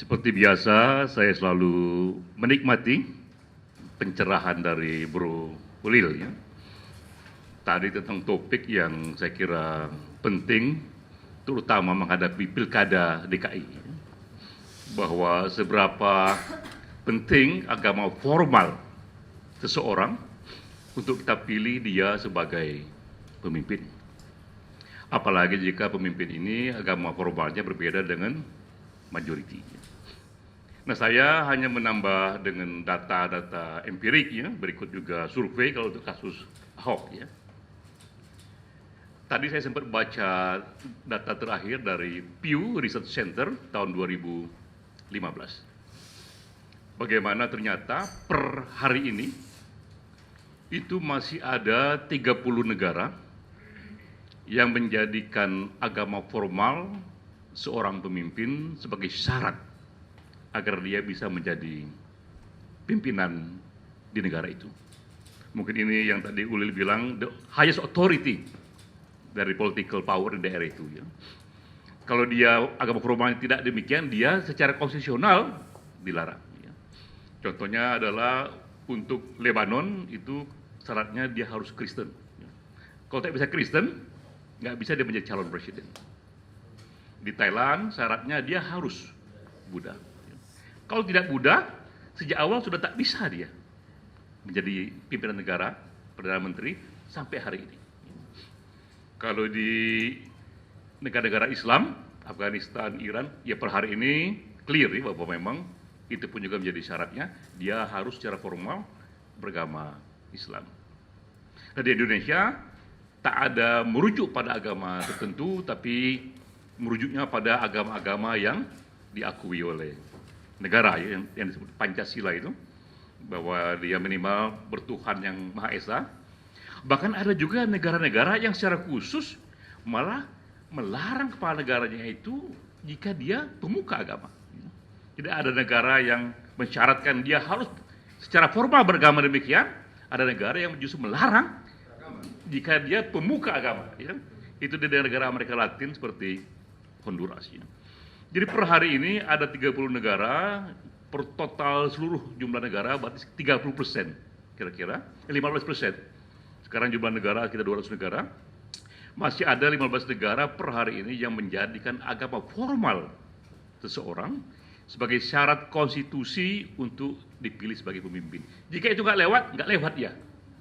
Seperti biasa, saya selalu menikmati pencerahan dari Bro Ulil ya. Tadi tentang topik yang saya kira penting, terutama menghadapi Pilkada DKI. Bahwa seberapa penting agama formal seseorang untuk kita pilih dia sebagai pemimpin. Apalagi jika pemimpin ini agama formalnya berbeda dengan majoriti. Nah, saya hanya menambah dengan data-data empirik ya, berikut juga survei kalau untuk kasus Ahok ya. Tadi saya sempat baca data terakhir dari Pew Research Center tahun 2015. Bagaimana ternyata per hari ini itu masih ada 30 negara yang menjadikan agama formal seorang pemimpin sebagai syarat agar dia bisa menjadi pimpinan di negara itu. Mungkin ini yang tadi Ulil bilang, the highest authority dari political power di daerah itu. Ya. Kalau dia agama formal tidak demikian, dia secara konstitusional dilarang. Ya. Contohnya adalah untuk Lebanon itu syaratnya dia harus Kristen. Ya. Kalau tidak bisa Kristen, nggak bisa dia menjadi calon presiden. Di Thailand syaratnya dia harus Buddha. Kalau tidak Buddha, sejak awal sudah tak bisa dia menjadi pimpinan negara, Perdana Menteri, sampai hari ini. Kalau di negara-negara Islam, Afghanistan, Iran, ya per hari ini clear ya, bahwa memang itu pun juga menjadi syaratnya, dia harus secara formal beragama Islam. Nah, di Indonesia, tak ada merujuk pada agama tertentu, tapi merujuknya pada agama-agama yang diakui oleh negara ya, yang disebut Pancasila itu, bahwa dia minimal bertuhan yang Maha Esa. Bahkan ada juga negara-negara yang secara khusus malah melarang kepala negaranya itu jika dia pemuka agama. Tidak ada negara yang mensyaratkan dia harus secara formal beragama demikian. Ada negara yang justru melarang jika dia pemuka agama. Ya. Itu di negara Amerika Latin seperti Honduras. Ya. Jadi per hari ini ada 30 negara, per total seluruh jumlah negara berarti 30% kira-kira, 15%. Sekarang jumlah negara kita 200 negara, masih ada 15 negara per hari ini yang menjadikan agama formal seseorang sebagai syarat konstitusi untuk dipilih sebagai pemimpin. Jika itu nggak lewat ya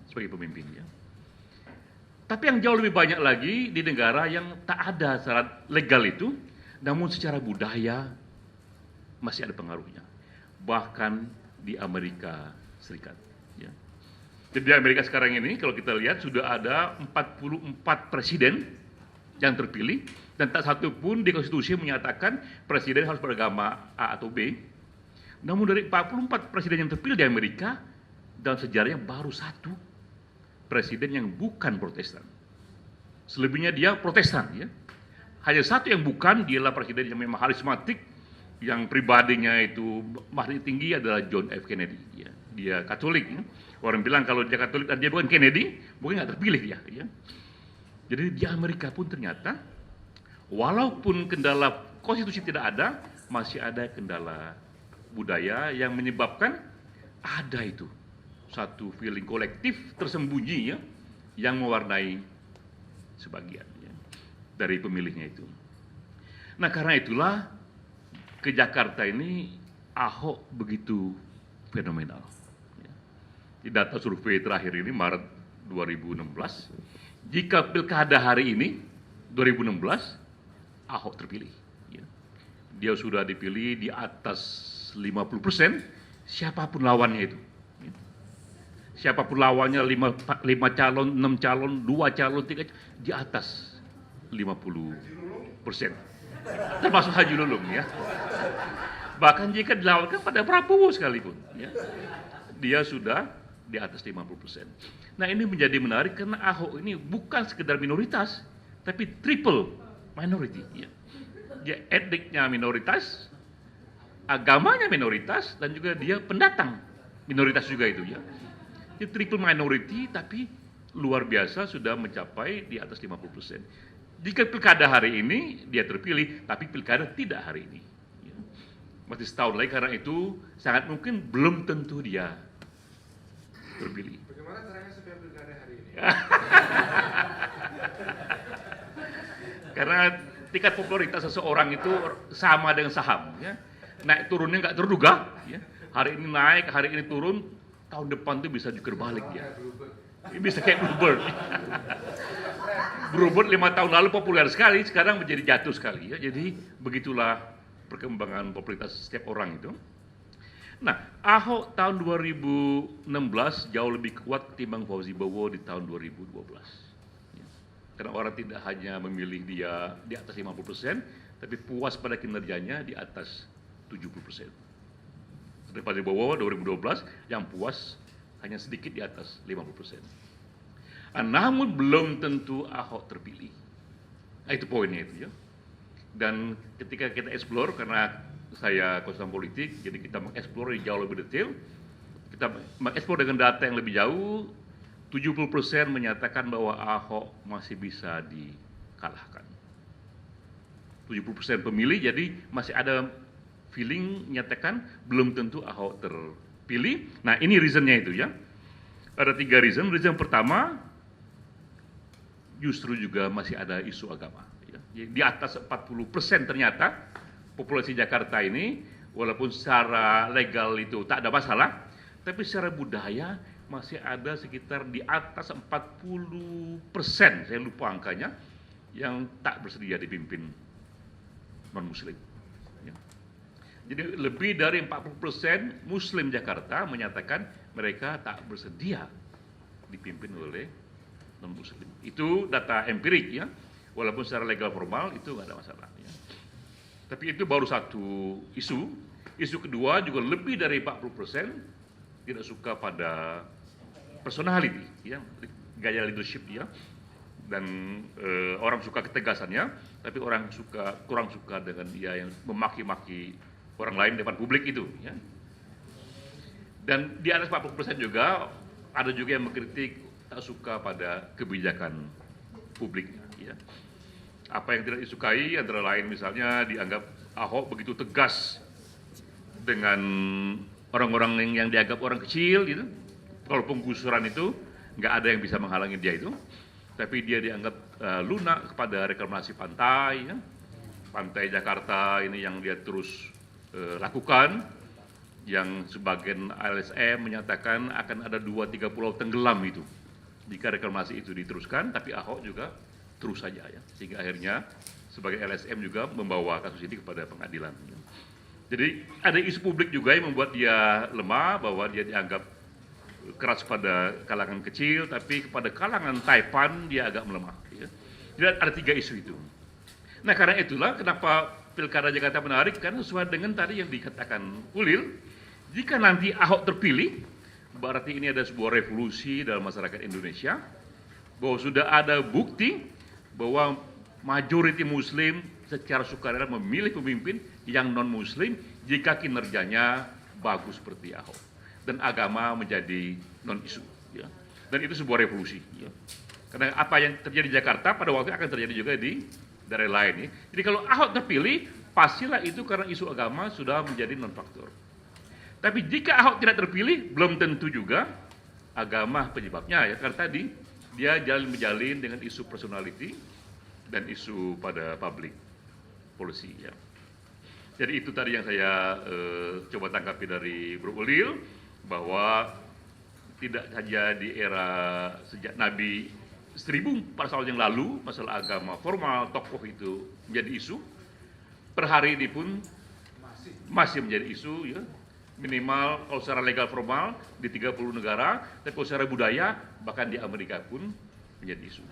sebagai pemimpin ya. Tapi yang jauh lebih banyak lagi di negara yang tak ada syarat legal itu, namun secara budaya masih ada pengaruhnya. Bahkan di Amerika Serikat. Ya. Jadi di Amerika sekarang ini kalau kita lihat sudah ada 44 presiden yang terpilih dan tak satu pun di konstitusi menyatakan presiden harus beragama A atau B. Namun dari 44 presiden yang terpilih di Amerika, dalam sejarahnya baru satu presiden yang bukan Protestan. Selebihnya dia Protestan ya. Hanya satu yang bukan, dialah presiden yang memang karismatik, yang pribadinya itu mahri tinggi adalah John F. Kennedy. Ya. Dia Katolik. Ya. Orang bilang kalau dia Katolik dan dia bukan Kennedy, mungkin nggak terpilih dia. Ya. Jadi di Amerika pun ternyata, walaupun kendala konstitusi tidak ada, masih ada kendala budaya yang menyebabkan ada itu satu feeling kolektif tersembunyi ya, yang mewarnai sebagian dari pemilihnya itu. Nah karena itulah ke Jakarta ini Ahok begitu fenomenal. Di data survei terakhir ini Maret 2016, jika pilkada hari ini 2016 Ahok terpilih. Dia sudah dipilih di atas 50%, siapapun lawannya itu. Siapapun lawannya 5 calon, 6 calon, 2 calon, 3 di atas 50%, termasuk Haji Lulung ya. Bahkan jika dilawankan pada Prabowo sekalipun, ya, dia sudah di atas 50%. Nah ini menjadi menarik karena Ahok ini bukan sekedar minoritas, tapi triple minority. Ya. Dia etniknya minoritas, agamanya minoritas, dan juga dia pendatang minoritas juga itu ya. Dia triple minority tapi luar biasa sudah mencapai di atas 50%. Jika pilkada hari ini dia terpilih, tapi pilkada tidak hari ini. masih setahun lagi, karena itu sangat mungkin belum tentu dia terpilih. Bagaimana caranya supaya pilkada hari ini? Karena tingkat popularitas seseorang itu sama dengan saham, ya. Naik turunnya nggak terduga, ya. Hari ini naik, hari ini turun, tahun depan tuh bisa juga balik ya. Bisa kayak Bluebird. Bluebird 5 tahun lalu populer sekali, sekarang menjadi jatuh sekali ya. Jadi begitulah perkembangan popularitas setiap orang itu. Nah, Ahok tahun 2016 jauh lebih kuat ketimbang Fauzi Bowo di tahun 2012. Ya. Karena orang tidak hanya memilih dia di atas 50%, tapi puas pada kinerjanya di atas 70%. Seperti Fauzi Bowo 2012 yang puas hanya sedikit di atas 50%. Namun belum tentu Ahok terpilih. Nah, itu poinnya itu ya. Dan ketika kita explore, karena saya konsultan politik, jadi kita mengeksplor jauh lebih detail. Kita mengeksplor dengan data yang lebih jauh, 70% menyatakan bahwa Ahok masih bisa dikalahkan. 70% pemilih, jadi masih ada feeling menyatakan belum tentu Ahok terpilih. Nah, ini reasonnya itu ya. Ada 3 reason. Reason pertama, justru juga masih ada isu agama. Ya. Di atas 40% ternyata populasi Jakarta ini, walaupun secara legal itu tak ada masalah, tapi secara budaya masih ada sekitar di atas 40%, saya lupa angkanya, yang tak bersedia dipimpin non-muslim. Ya. Jadi lebih dari 40% muslim Jakarta menyatakan mereka tak bersedia dipimpin oleh non-muslim. Itu data empirik ya, walaupun secara legal formal itu nggak ada masalah ya. Tapi itu baru satu isu. Isu kedua juga lebih dari 40% tidak suka pada personality ya, gaya leadership dia, dan orang suka ketegasannya, tapi orang kurang suka dengan dia yang memaki-maki orang lain di depan publik itu ya. Dan di atas 40% juga ada juga yang mengkritik tak suka pada kebijakan publiknya ya. Apa yang tidak disukai antara lain misalnya dianggap Ahok begitu tegas dengan orang-orang yang dianggap orang kecil gitu. Kalau penggusuran itu nggak ada yang bisa menghalangi dia itu, tapi dia dianggap lunak kepada reklamasi pantai ya. Pantai Jakarta ini yang dia terus lakukan, yang sebagian LSM menyatakan akan ada 2-3 pulau tenggelam itu jika reklamasi itu diteruskan, tapi Ahok juga terus saja ya, sehingga akhirnya sebagai LSM juga membawa kasus ini kepada pengadilan. Ya. Jadi ada isu publik juga yang membuat dia lemah, bahwa dia dianggap keras pada kalangan kecil, tapi kepada kalangan Taipan dia agak melemah. Ya. Jadi ada 3 isu itu. Nah karena itulah kenapa Pilkada Jakarta menarik, karena sesuai dengan tadi yang dikatakan Ulil, jika nanti Ahok terpilih, berarti ini ada sebuah revolusi dalam masyarakat Indonesia, bahwa sudah ada bukti bahwa majoriti Muslim secara sukarela memilih pemimpin yang non-Muslim jika kinerjanya bagus seperti Ahok, dan agama menjadi non-isu. Ya. Dan itu sebuah revolusi. Ya. Karena apa yang terjadi di Jakarta pada waktu akan terjadi juga di daerah lain. Ya. Jadi kalau Ahok terpilih, pastilah itu karena isu agama sudah menjadi non-faktor. Tapi jika Ahok tidak terpilih, belum tentu juga agama penyebabnya ya, karena tadi dia menjalin dengan isu personality dan isu pada public policy ya. Jadi itu tadi yang saya coba tangkapi dari Bro Ulil, bahwa tidak saja di era sejak Nabi 1400 tahun yang lalu masalah agama formal tokoh itu menjadi isu, per hari ini pun masih menjadi isu ya. Minimal kalau secara legal formal di 30 negara, tapi kalau secara budaya bahkan di Amerika pun menjadi isu.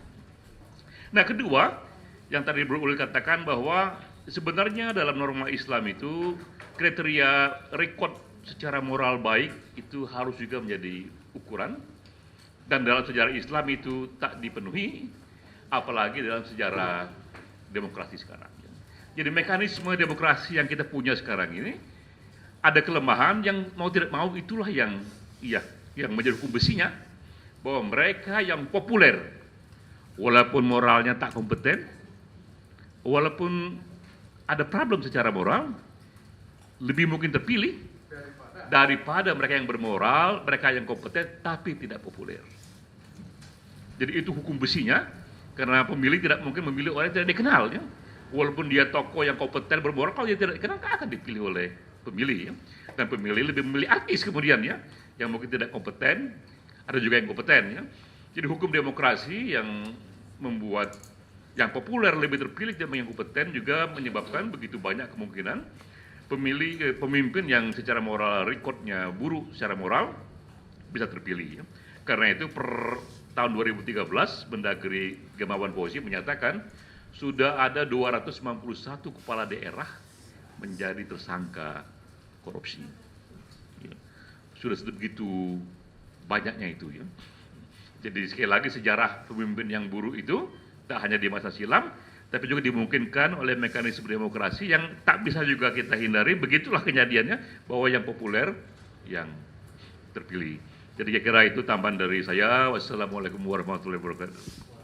Nah kedua, yang tadi Bro Ulil katakan bahwa sebenarnya dalam norma Islam itu kriteria rekod secara moral baik itu harus juga menjadi ukuran, dan dalam sejarah Islam itu tak dipenuhi, apalagi dalam sejarah demokrasi sekarang. Jadi mekanisme demokrasi yang kita punya sekarang ini ada kelemahan yang mau tidak mau, itulah yang menjadi hukum besinya, bahwa mereka yang populer walaupun moralnya tak kompeten, walaupun ada problem secara moral, lebih mungkin terpilih daripada mereka yang bermoral, mereka yang kompeten tapi tidak populer. Jadi itu hukum besinya, karena pemilih tidak mungkin memilih orang yang tidak dikenal, ya. Walaupun dia tokoh yang kompeten bermoral, kalau dia tidak dikenal akan dipilih oleh pemilih, ya. Dan pemilih lebih memilih artis kemudian, ya, yang mungkin tidak kompeten, ada juga yang kompeten, ya. Jadi hukum demokrasi yang membuat yang populer lebih terpilih dibanding yang kompeten juga menyebabkan begitu banyak kemungkinan pemimpin yang secara moral rekodnya buruk secara moral bisa terpilih, ya. Karena itu per tahun 2013 Mendagri Gamawan Fauzi menyatakan sudah ada 291 kepala daerah menjadi tersangka korupsi, ya. Sudah begitu banyaknya itu, ya. Jadi sekali lagi sejarah pemimpin yang buruk itu tak hanya di masa silam, tapi juga dimungkinkan oleh mekanisme demokrasi yang tak bisa juga kita hindari. Begitulah kejadiannya bahwa yang populer yang terpilih. Jadi kira-kira itu tambahan dari saya. Wassalamualaikum warahmatullahi wabarakatuh.